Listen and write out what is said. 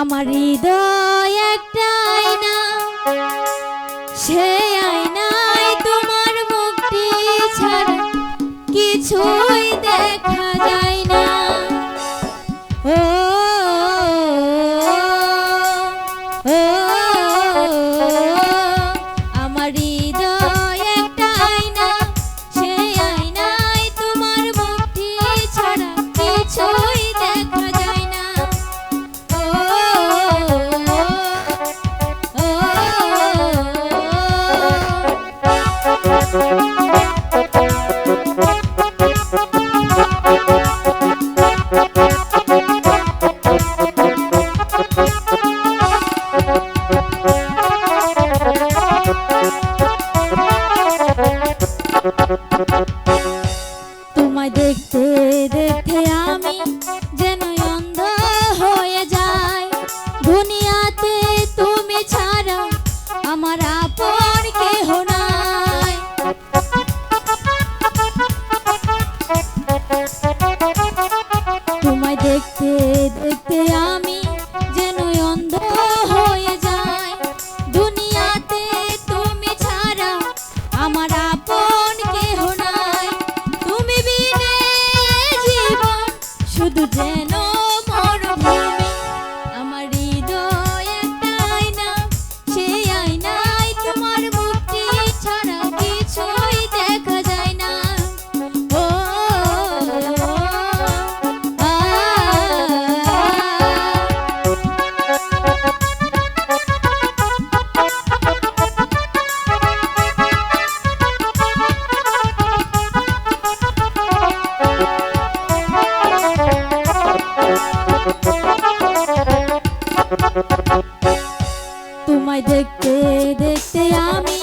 আমার হৃদয় একটা আয়না, সে আয়নায় তোমার মুখটি ছাড়া কিছুই দেখা যায় না। ও ও আমার হৃদয় একটা আয়না, সে আয়নায় তোমার মুখটি ছাড়া কিছুই দেখা যায় না। তোমায় দেখতে দেখতে আমি যেন অন্ধ হয়ে যাই, দুনিয়াতে তুমি ছাড়া আমার আপন কেহ নাই। তোমায় দেখতে দেখতে আমি যেন অন্ধ হয়ে যাই, দুনিয়াতে তুমি ছাড়া আমার আপন কেহ নাই। তুমি বিনে জীবন শুধু যেন মরুভূমি। আমার হৃদয় একটা আয়না, সেই আয়নায় তোমার মুখটি ছাড়া কিছুই দেখা যায় না। ও তোমায় দেখতে দেখতে আমি